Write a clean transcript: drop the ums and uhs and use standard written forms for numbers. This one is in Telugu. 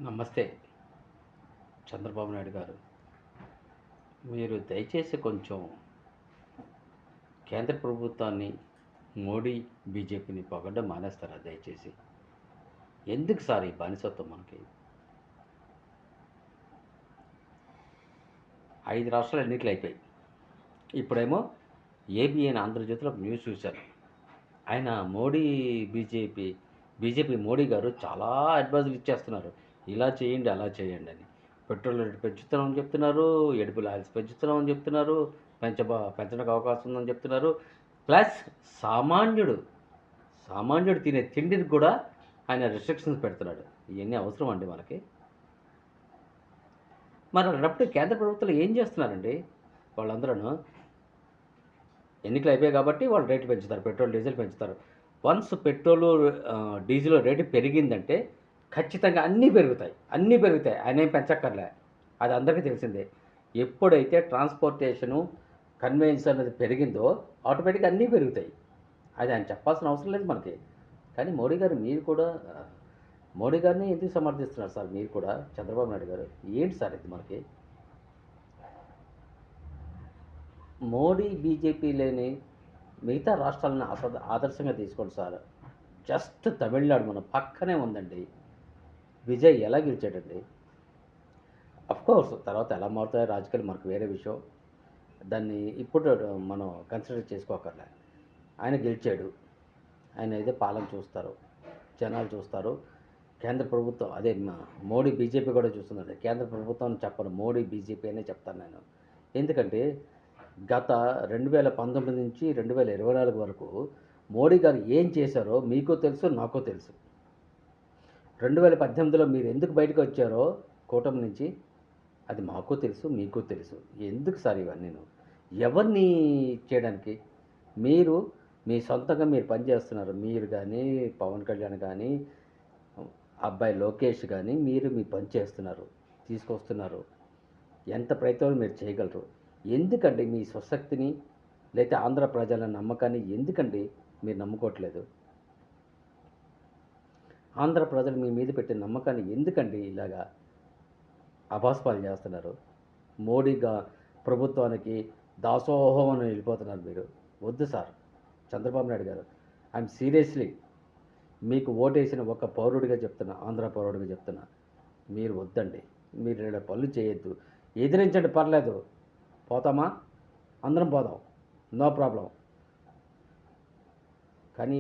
నమస్తే చంద్రబాబు నాయుడు గారు. మీరు దయచేసి కొంచెం కేంద్ర ప్రభుత్వాన్ని, మోడీ, బీజేపీని పొగడ్డం మానేస్తారా దయచేసి? ఎందుకు సార్ ఈ బానిసత్వం మనకి? 5 రాష్ట్రాలు ఎన్నికలు అయిపోయాయి. ఇప్పుడేమో ఏబిఎన్ ఆంధ్రజ్యోతిలో ఒక న్యూస్ చూశాను. ఆయన బీజేపీ మోడీ గారు చాలా అడ్వైజులు ఇచ్చేస్తున్నారు. ఇలా చేయండి, అలా చేయండి అని. పెట్రోల్ రేటు పెంచుతున్నామని చెప్తున్నారు, ఎడిబుల్ ఆయిల్స్ పెంచుతున్నామని చెప్తున్నారు, పెంచడానికి అవకాశం ఉందని చెప్తున్నారు. ప్లస్ సామాన్యుడు సామాన్యుడు తినే తిండికి కూడా ఆయన రిస్ట్రిక్షన్స్ పెడుతున్నాడు. ఇవన్నీ అవసరం అండి మనకి? మరి అలాంటప్పుడు కేంద్ర ప్రభుత్వాలు ఏం చేస్తున్నారండి? వాళ్ళందరూ ఎన్నికలు అయిపోయాయి కాబట్టి వాళ్ళు రేటు పెంచుతారు, పెట్రోల్ డీజిల్ పెంచుతారు. వన్స్ పెట్రోలు డీజిల్ రేటు పెరిగిందంటే ఖచ్చితంగా అన్నీ పెరుగుతాయి. ఆయన ఏం పెంచక్కర్లే, అది అందరికీ తెలిసిందే. ఎప్పుడైతే ట్రాన్స్పోర్టేషను కన్వెన్స్ అనేది పెరిగిందో ఆటోమేటిక్గా అన్నీ పెరుగుతాయి. అది ఆయన చెప్పాల్సిన అవసరం లేదు మనకి. కానీ మోడీ గారిని ఎందుకు సమర్థిస్తున్నారు సార్ మీరు కూడా? చంద్రబాబు నాయుడు గారు ఏంటి సార్ ఇది మనకి? మోడీ, బీజేపీ లేని మిగతా రాష్ట్రాలను ఆదర్శంగా తీసుకోండి సార్. జస్ట్ తమిళనాడు మన పక్కనే ఉందండి. విజయ్ ఎలా గెలిచాడండి? కోర్స్ తర్వాత ఎలా మారుతాయో రాజకీయాలు మనకు వేరే విషయం. దాన్ని ఇప్పుడు మనం కన్సిడర్ చేసుకోకర్లే. ఆయన గెలిచాడు. ఆయన అయితే పాలన చూస్తారు, జనాలు చూస్తారు. కేంద్ర ప్రభుత్వం అదే మోడీ, బీజేపీ కూడా చూస్తుందండి. కేంద్ర ప్రభుత్వం చెప్పను, మోడీ, బీజేపీ అనే చెప్తాను నేను. ఎందుకంటే గత 2019 నుంచి 2024 వరకు మోడీ గారు ఏం చేశారో మీకు తెలుసు, నాకు తెలుసు. 2018లో మీరు ఎందుకు బయటకు వచ్చారో కూటమి నుంచి అది మాకు తెలుసు, మీకు తెలుసు. ఎందుకు సార్ ఇవన్నీ? ఎవరిని చేయడానికి? మీరు మీ సొంతంగా మీరు పనిచేస్తున్నారు. మీరు కానీ, పవన్ కళ్యాణ్ కానీ, అబ్బాయి లోకేష్ కానీ, మీరు మీ పని చేస్తున్నారు, తీసుకొస్తున్నారు. ఎంత ప్రయత్నం మీరు చేయగలరు? ఎందుకండి మీ స్వశక్తిని లేకపోతే ఆంధ్ర ప్రజల నమ్మకాన్ని ఎందుకండి మీరు నమ్ముకోవట్లేదు? ఆంధ్ర ప్రజలు మీ మీద పెట్టిన నమ్మకాన్ని ఎందుకండి ఇలాగా అభాస్పాలు చేస్తున్నారు? మోడీగా ప్రభుత్వానికి దాసోహం అని వెళ్ళిపోతున్నారు మీరు. వద్దు సార్ చంద్రబాబు నాయుడు గారు. ఐఎమ్ సీరియస్లీ మీకు ఓటేసిన ఒక పౌరుడిగా చెప్తున్నా, ఆంధ్ర పౌరుడిగా చెప్తున్నా, మీరు వద్దండి. మీరు ఇలా పనులు చేయొద్దు. ఎదిరించండి, పర్లేదు, పోతామా? అందరం పోదాం, నో ప్రాబ్లం. కానీ